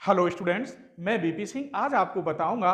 Hello students, मैं BP Singh आज आपको बताऊंगा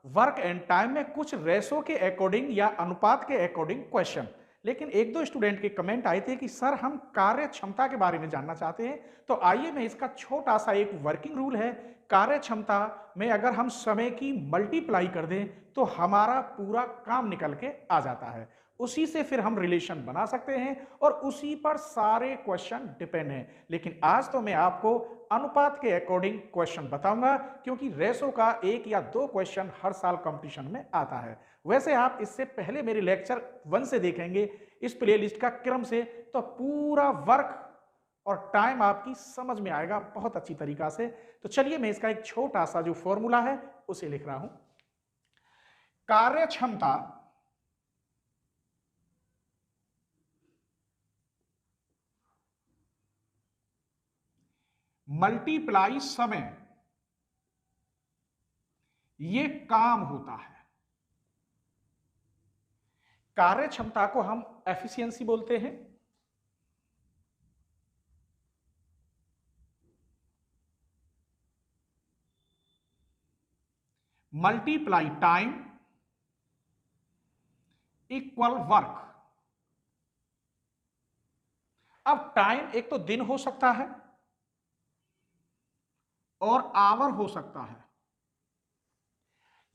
वर्क एंड टाइम में कुछ रेशो के अकॉर्डिंग या अनुपात के अकॉर्डिंग क्वेश्चन। लेकिन एक दो स्टूडेंट के कमेंट आए थे कि सर हम कार्य क्षमता के बारे में जानना चाहते हैं। तो आइए मैं इसका छोटा सा एक वर्किंग रूल है। कार्य क्षमता में अगर हम समय की मल्टीप्लाई कर दें तो हमारा पूरा काम निकल के आ जाता है। उसी से फिर हम रिलेशन बना सकते हैं और उसी पर सारे क्वेश्चन डिपेंड हैं। लेकिन आज तो मैं आपको अनुपात के अकॉर्डिंग क्वेश्चन बताऊंगा, क्योंकि रेशो का एक या दो क्वेश्चन हर साल कंपटीशन में आता है। वैसे आप इससे पहले मेरे लेक्चर 1 से देखेंगे इस प्लेलिस्ट का क्रम से, तो पूरा वर्क और टाइम आपकी समझ में आएगा बहुत अच्छी तरीका से। तो चलिए मैं इसका एक छोटा सा जो फॉर्मूला है उसे लिख रहा हूं। कार्य क्षमता मल्टीप्लाई समय, ये काम होता है। कार्य क्षमता को हम एफिशिएंसी बोलते हैं। Multiply time equal work. अब टाइम एक तो दिन हो सकता है और आवर हो सकता है।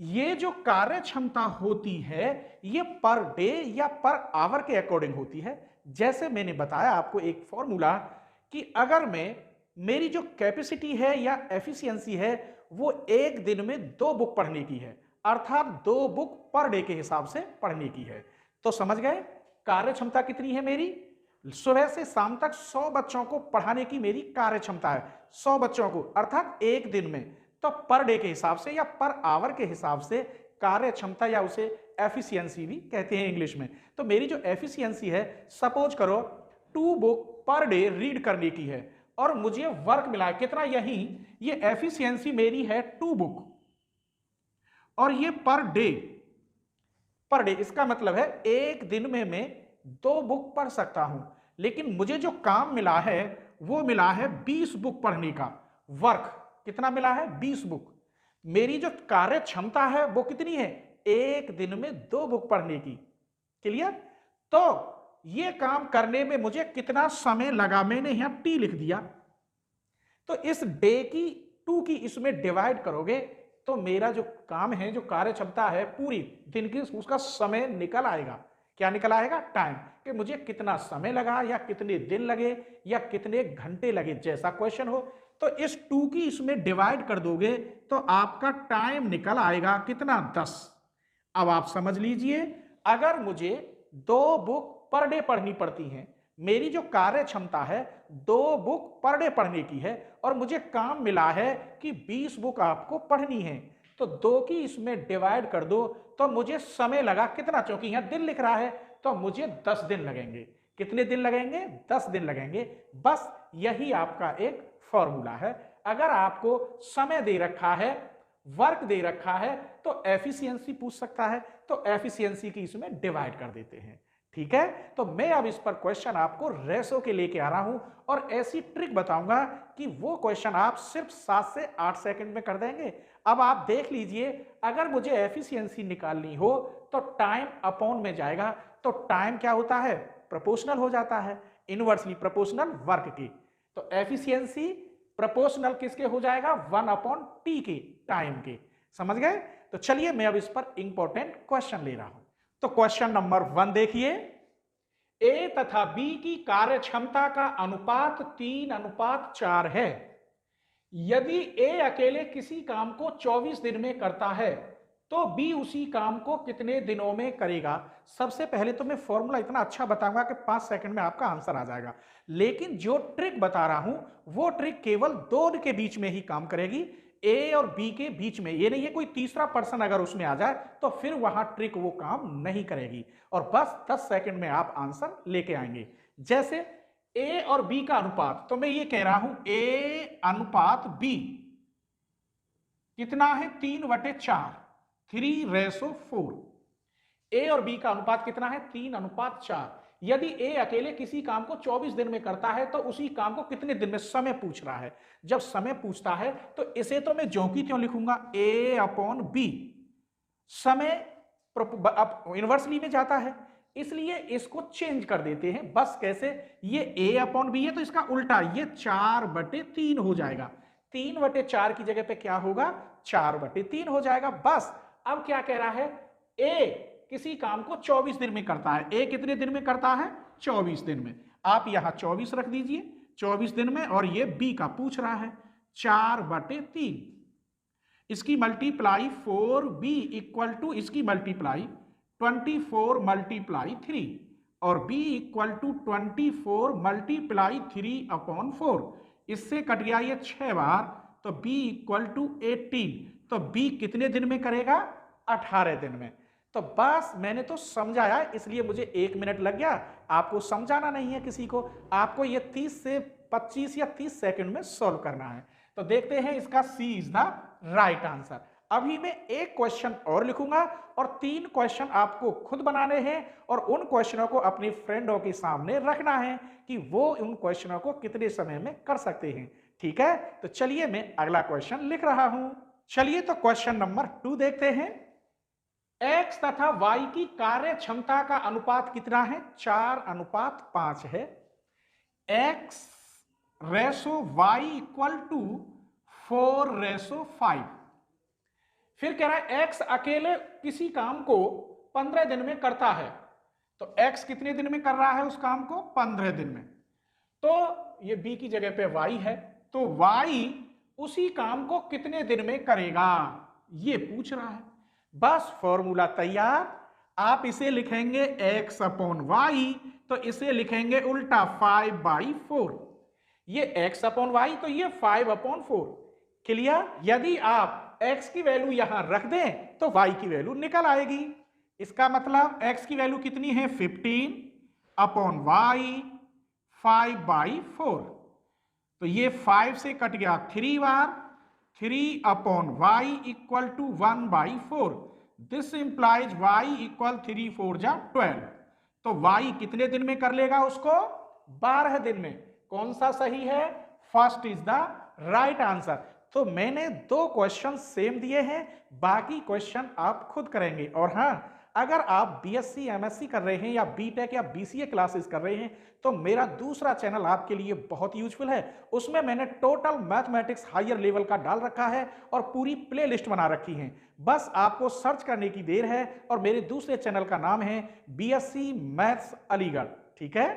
ये जो कार्य क्षमता होती है ये पर डे या पर आवर के अकॉर्डिंग होती है। जैसे मैंने बताया आपको एक फॉर्मूला कि अगर मैं मेरी जो कैपेसिटी है या एफिशिएंसी है वो एक दिन में 2 बुक पढ़ने की है, अर्थात 2 बुक पर डे के हिसाब से पढ़ने की है। तो समझ गए कार्य क्षमता कितनी है मेरी। सुबह से शाम तक 100 बच्चों को पढ़ाने की मेरी कार्य क्षमता है, 100 बच्चों को अर्थात एक दिन में। तो पर डे के हिसाब से या पर आवर के हिसाब से कार्य क्षमता या उसे एफिशिएंसी भी कहते हैं इंग्लिश में। तो मेरी जो एफिशिएंसी है, सपोज करो 2 बुक पर डे रीड करने की है और मुझे वर्क मिला है कितना, यही ये एफिशिएंसी मेरी है 2 बुक और ये पर डे इसका मतलब है एक दिन में मैं 2 बुक पढ़ सकता हूं। लेकिन मुझे जो काम मिला है वो मिला है 20 बुक पढ़ने का। वर्क कितना मिला है, 20 बुक। मेरी जो कार्य क्षमता है वो कितनी है, एक दिन में 2 बुक पढ़ने की। क्लियर। तो ये काम करने में मुझे कितना समय लगा, मैंने यहां टी लिख दिया। तो इस डे की 2 की इसमें डिवाइड करोगे तो मेरा जो काम है, जो कार्य क्षमता है पूरी दिन की, उसका समय निकल आएगा। क्या निकल आएगा, टाइम, कि मुझे कितना समय लगा या कितने दिन लगे या कितने घंटे लगे, जैसा क्वेश्चन हो। तो इस 2 की इसमें डिवाइड कर दोगे तो आपका टाइम निकल आएगा कितना, 10। अब आप समझ लीजिए, अगर मुझे 2 बुक पर डे पढ़नी पड़ती हैं, मेरी जो कार्य क्षमता है 2 बुक पर डे पढ़ने की है और मुझे काम मिला है कि 20 बुक आपको पढ़नी है, तो 2 की इसमें डिवाइड कर दो तो मुझे समय लगा कितना, क्योंकि यहां दिन लिख रहा है, तो मुझे 10 दिन लगेंगे। कितने दिन लगेंगे, 10 दिन लगेंगे। बस यही आपका एक फॉर्मूला है। अगर आपको समय दे रखा है, वर्क दे रखा है, तो एफिशिएंसी पूछ सकता है, तो एफिशिएंसी की इसमें डिवाइड कर देते हैं। ठीक है। तो मैं अब इस पर क्वेश्चन आपको रेशो के लेके आ रहा हूं और ऐसी ट्रिक बताऊंगा कि वो क्वेश्चन आप सिर्फ 7 से 8 सेकंड में कर देंगे। अब आप देख लीजिए, अगर मुझे एफिशिएंसी निकालनी हो तो टाइम अपॉन में जाएगा। तो टाइम क्या होता है, प्रोपोर्शनल हो जाता है, इनवर्सली प्रोपोर्शनल वर्क के। तो एफिशिएंसी प्रोपोर्शनल किसके हो जाएगा, 1/t के, टाइम के। समझ गए। तो चलिए मैं अब इस पर इंपॉर्टेंट क्वेश्चन ले रहा हूं। तो क्वेश्चन नंबर 1 देखिए, ए तथा बी की कार्य क्षमता का अनुपात 3:4 है। यदि ए अकेले किसी काम को 24 दिन में करता है तो बी उसी काम को कितने दिनों में करेगा। सबसे पहले तो मैं फॉर्मूला इतना अच्छा बताऊंगा कि 5 सेकंड में आपका आंसर आ जाएगा। लेकिन जो ट्रिक बता रहा हूं वो ट्रिक केवल दो के बीच में ही काम करेगी, ए और बी के बीच में। ये नहीं है कोई तीसरा पर्सन अगर उसमें आ जाए तो फिर वहां ट्रिक वो काम नहीं करेगी। और बस 10 सेकंड में आप आंसर लेके आएंगे। जैसे ए और बी का अनुपात, तो मैं ये कह रहा हूं ए अनुपात बी कितना है, 3/4, 3:4। ए और बी का अनुपात कितना है, 3:4। यदि ए अकेले किसी काम को 24 दिन में करता है तो उसी काम को कितने दिन में, समय पूछ रहा है। जब समय पूछता है तो इसे तो मैं ज्यों की त्यों लिखूंगा, ए अपॉन बी। समय इनवर्सली में जाता है, इसलिए इसको चेंज कर देते हैं। बस कैसे, ये ए अपॉन बी है तो इसका उल्टा, ये 4/3 हो जाएगा। 3/4 की जगह पे क्या होगा, 4/3 हो जाएगा। बस अब क्या कह रहा है, ए किसी काम को 24 दिन में करता है। ए कितने दिन में करता है, 24 दिन में। आप यहां 24 रख दीजिए, 24 दिन में, और ये बी का पूछ रहा है 4/3। इसकी मल्टीप्लाई 4b इक्वल टू इसकी मल्टीप्लाई 24 मल्टीप्लाई 3, और b इक्वल टू 24 मल्टीप्लाई 3/4। इससे कट गया ये 6 बार, तो b इक्वल टू 18। तो b कितने दिन में करेगा, 18 दिन में। तो बस मैंने तो समझाया, इसलिए मुझे 1 मिनट लग गया। आपको समझाना नहीं है किसी को, आपको ये 30 से 25 या 30 सेकंड में सॉल्व करना है। तो देखते हैं, इसका सी इज द राइट आंसर। अभी मैं एक क्वेश्चन और लिखूंगा और 3 क्वेश्चन आपको खुद बनाने हैं और उन क्वेश्चनों को अपने फ्रेंडों के सामने रखना है कि वो उन क्वेश्चनों को कितने समय में कर सकते हैं। ठीक है, तो चलिए मैं अगला क्वेश्चन लिख रहा हूं। चलिए तो क्वेश्चन नंबर 2 देखते हैं। x तथा y की कार्य क्षमता का अनुपात कितना है, 4:5 है। x ratio y equal to 4:5। फिर कह रहा है x अकेले किसी काम को 15 दिन में करता है। तो x कितने दिन में कर रहा है उस काम को, 15 दिन में। तो ये b की जगह पे y है, तो y उसी काम को कितने दिन में करेगा, ये पूछ रहा है। बस फॉर्मूला तैयार। आप इसे लिखेंगे x अपॉन वाई, तो इसे लिखेंगे उल्टा 5/4। ये x अपॉन वाई, तो ये 5/4। क्लियर। यदि आप x की वैल्यू यहां रख दें तो y की वैल्यू निकल आएगी। इसका मतलब x की वैल्यू कितनी है, 15 अपॉन वाई 5/4। तो ये 5 से कट गया 3 बार, 3 upon y equal to 1/4। This implies y equal 3 4 जा 12। तो y कितने दिन में कर लेगा उसको, 12 दिन में। कौन सा सही है, first is the right answer. तो मैंने 2 क्वेश्चन सेम दिए हैं, बाकी क्वेश्चन आप खुद करेंगे। और हाँ, अगर आप बीएससी एमएससी कर रहे हैं या बीटेक या बीसीए क्लासेस कर रहे हैं तो मेरा दूसरा चैनल आपके लिए बहुत यूजफुल है। उसमें मैंने टोटल मैथमेटिक्स हायर लेवल का डाल रखा है और पूरी प्लेलिस्ट बना रखी है। बस आपको सर्च करने की देर है, और मेरे दूसरे चैनल का नाम है बीएससी मैथ्स अलीगढ़। ठीक है,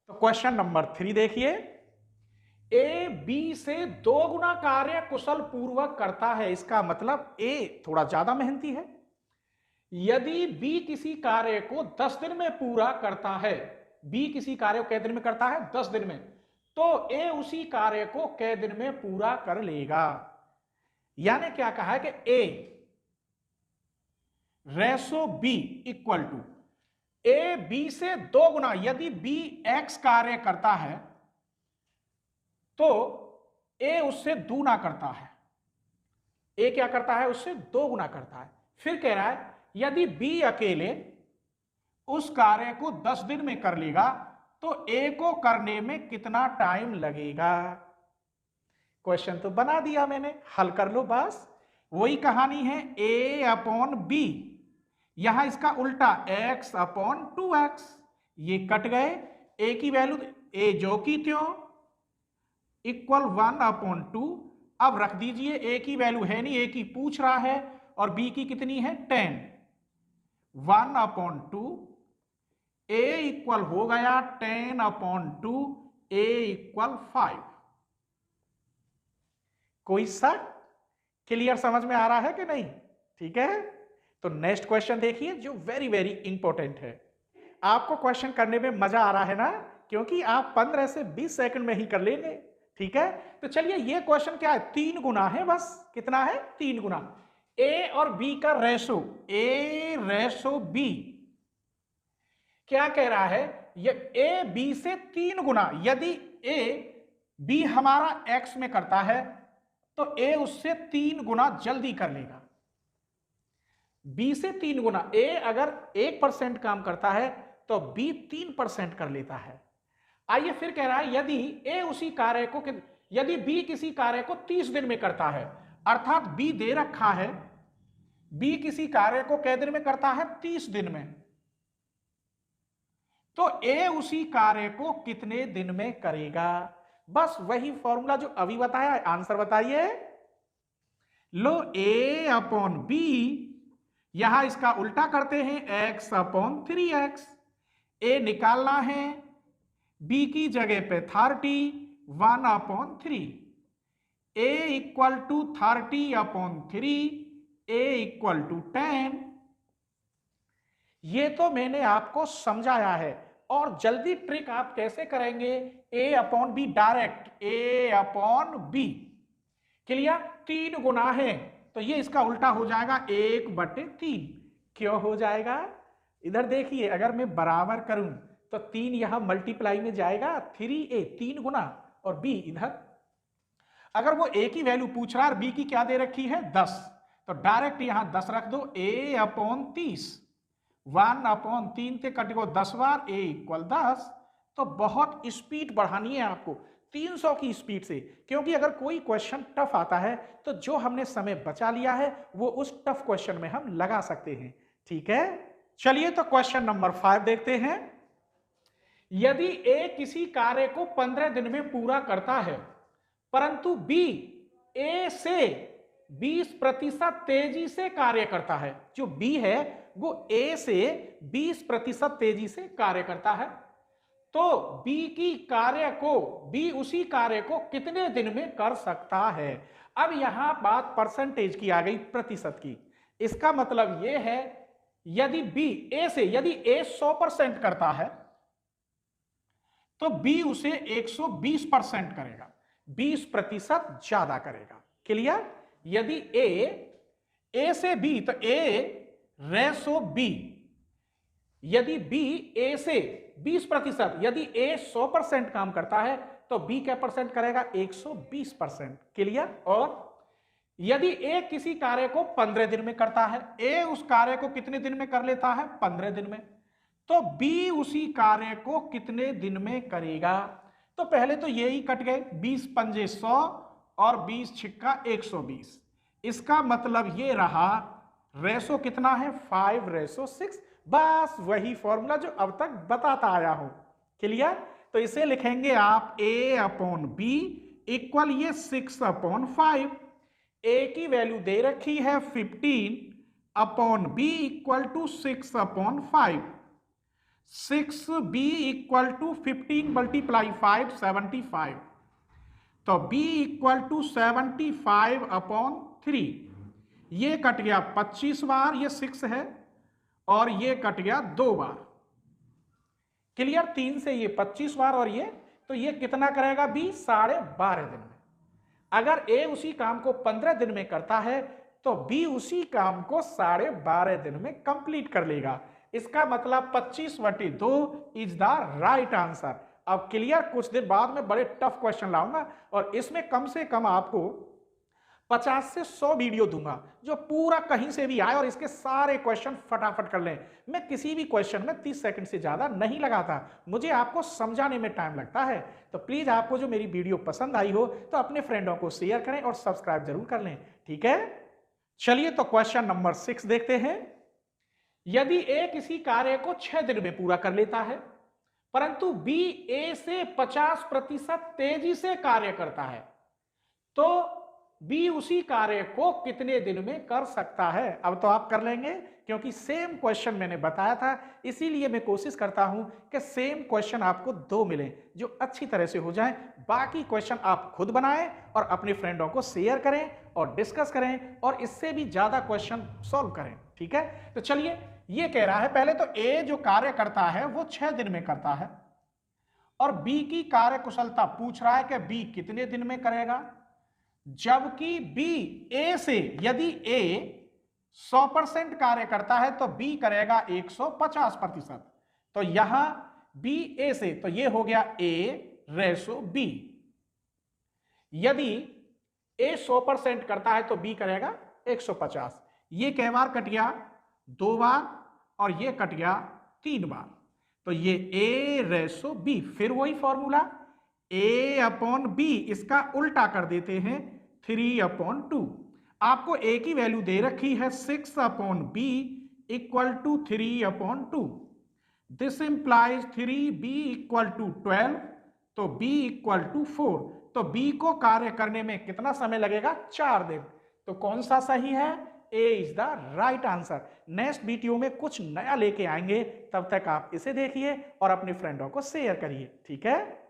तो क्वेश्चन नंबर 3 देखिए। ए बी से 2 गुना कार्य कुशल पूर्वक करता है। इसका मतलब ए थोड़ा ज्यादा मेहनती है। यदि बी किसी कार्य को 10 दिन में पूरा करता है, बी किसी कार्य को कै दिन में करता है, 10 दिन में, तो ए उसी कार्य को कै दिन में पूरा कर लेगा। यानी क्या कहा है कि A ratio B equal to A B से 2 गुना। यदि बी एक्स कार्य करता है तो ए उससे दूना करता है। ए क्या करता है, उससे 2 गुना करता है। फिर कह रहा है यदि बी अकेले उस कार्य को 10 दिन में कर लेगा तो ए को करने में कितना टाइम लगेगा। क्वेश्चन तो बना दिया मैंने, हल कर लो बस। वही कहानी है, ए अपॉन बी, यहां इसका उल्टा x अपॉन 2x। ये कट गए, ए की वैल्यू ए जो की त्यों इक्वल 1/2। अब रख दीजिए, ए की वैल्यू है नहीं, ए की पूछ रहा है, और बी की कितनी है 10। 1/2 ए इक्वल हो गया 10/2, ए इक्वल 5। कोई शक, क्लियर समझ में आ रहा है कि नहीं। ठीक है, तो नेक्स्ट क्वेश्चन देखिए जो वेरी वेरी इंपॉर्टेंट है। आपको क्वेश्चन करने में मजा आ रहा है ना, क्योंकि आप 15 से 20 सेकंड में ही कर लेंगे। ठीक है, तो चलिए ये क्वेश्चन क्या है, 3 गुना है बस। कितना है, 3 गुना। ए और बी का रेशो, ए रेशो बी। क्या कह रहा है, ये ए बी से 3 गुना। यदि ए बी हमारा एक्स में करता है तो ए उससे 3 गुना जल्दी कर लेगा। बी से 3 गुना। ए अगर 1% काम करता है तो बी 3% कर लेता है। आइए फिर कह रहा है यदि ए उसी कार्य को यदि बी किसी कार्य को 30 दिन में करता है, अर्थात बी दे रखा है, बी किसी कार्य को कै दिन में करता है? 30 दिन में। तो ए उसी कार्य को कितने दिन में करेगा? बस वही फॉर्मूला जो अभी बताया है। आंसर बताइए। लो ए अपॉन बी, यहां इसका उल्टा करते हैं, x अपॉन 3x। ए निकालना है, बी की जगह पे 30, 1 upon 3। A equal to 30 upon 3, a equal to 10। ये तो मैंने आपको समझाया है। और जल्दी ट्रिक आप कैसे करेंगे? ए अपॉन बी डायरेक्ट, ए अपॉन बी। क्लियर? 3 गुना है तो ये इसका उल्टा हो जाएगा 1/3। क्यों हो जाएगा? इधर देखिए, अगर मैं बराबर करूं तो 3 यहां मल्टीप्लाई में जाएगा, 3a 3 गुना, और b इधर। अगर वो a की वैल्यू पूछ रहा है, b की क्या दे रखी है? 10, तो डायरेक्ट यहां 10 रख दो, a अपॉन 30, 1 अपॉन 3 से cut go 10 bar, a equal 10। तो बहुत स्पीड बढ़ानी है आपको 300 की स्पीड से, क्योंकि अगर कोई क्वेश्चन टफ आता है तो जो हमने समय बचा लिया है वो उस टफ क्वेश्चन में हम लगा सकते हैं। ठीक है, चलिए तो क्वेश्चन नंबर 5 देखते हैं। यदि ए किसी कार्य को 15 दिन में पूरा करता है, परंतु बी ए से 20% तेजी से कार्य करता है। जो बी है वो ए से 20% तेजी से कार्य करता है, तो बी उसी कार्य को कितने दिन में कर सकता है? अब यहां बात परसेंटेज की आ गई, प्रतिशत की। इसका मतलब यह है यदि यदि ए 100% करता है तो बी उसे 120% करेगा, 20% ज्यादा करेगा। क्लियर? यदि ए से बी, तो ए रेसो बी। यदि बी ए से 20%, यदि ए 100% काम करता है तो बी क्या परसेंट करेगा? 120%। क्लियर? और यदि ए किसी कार्य को 15 दिन में करता है, ए उस कार्य को कितने दिन में कर लेता है? 15 दिन में। तो बी उसी कार्य को कितने दिन में करेगा? तो पहले तो यही कट गए, 20 पंजे 100 और 20 छिक्का 120। इसका मतलब ये रहा, रेशो कितना है? 5:6। बस वही फॉर्मूला जो अब तक बताता आया हूं। क्लियर? तो इसे लिखेंगे आप a अपॉन बी इक्वल ये 6/5। ए की वैल्यू दे रखी है 15 upon b equal to 6/5। 6b equal to 15 multiply 5, 75। तो b इक्वल टू 75/3। ये कट गया 25 बार, ये 6 है, और ये कट गया 2 बार। क्लियर? 3 से ये 25 बार, और ये तो ये कितना करेगा? बी 12.5 दिन में। अगर ए उसी काम को 15 दिन में करता है तो बी उसी काम को 12.5 दिन में कंप्लीट कर लेगा। इसका मतलब 25/2 इज द राइट आंसर। अब क्लियर? कुछ दिन बाद में बड़े टफ क्वेश्चन लाऊंगा और इसमें कम से कम आपको 50 से 100 वीडियो दूंगा जो पूरा कहीं से भी आए और इसके सारे क्वेश्चन फटाफट कर लें। मैं किसी भी क्वेश्चन में 30 सेकंड से ज्यादा नहीं लगाता, मुझे आपको समझाने में टाइम लगता है। तो प्लीज आपको जो मेरी वीडियो पसंद आई हो तो अपने फ्रेंडों को शेयर करें और सब्सक्राइब जरूर कर लें। ठीक है, चलिए तो क्वेश्चन नंबर 6 देखते हैं। यदि ए किसी कार्य को 6 दिन में पूरा कर लेता है, परंतु बी ए से 50% तेजी से कार्य करता है, तो बी उसी कार्य को कितने दिन में कर सकता है? अब तो आप कर लेंगे क्योंकि सेम क्वेश्चन मैंने बताया था, इसीलिए मैं कोशिश करता हूं कि सेम क्वेश्चन आपको 2 मिले जो अच्छी तरह से हो जाएं। बाकी क्वेश्चन आप खुद बनाएं और अपने फ्रेंडों को शेयर करें और डिस्कस करें और इससे भी ज्यादा क्वेश्चन सॉल्व करें। ठीक है, तो चलिए, ये कह रहा है पहले तो ए जो कार्य करता है वो 6 दिन में करता है और बी की कार्य कुशलता पूछ रहा है कि बी कितने दिन में करेगा, जबकि बी ए से, यदि ए 100% कार्य करता है तो बी करेगा 150%। तो यहां बी ए से, तो ये हो गया ए रेशो बी। यदि ए 100% करता है तो बी करेगा 150। ये कै बार कट गया? 2 बार, और ये कट गया 3 बार। तो ये a/b, फिर वही फॉर्मूला a/b, इसका उल्टा कर देते हैं 3/2। आपको a की वैल्यू दे रखी है 6/b equal to 3/2। This implies 3b equal to 12, तो b इक्वल टू 4। तो b को कार्य करने में कितना समय लगेगा? 4 दिन। तो कौन सा सही है? A is the right answer. Next video में कुछ नया लेके आएंगे, तब तक आप इसे देखिए और अपने फ्रेंडों को शेयर करिए। ठीक है।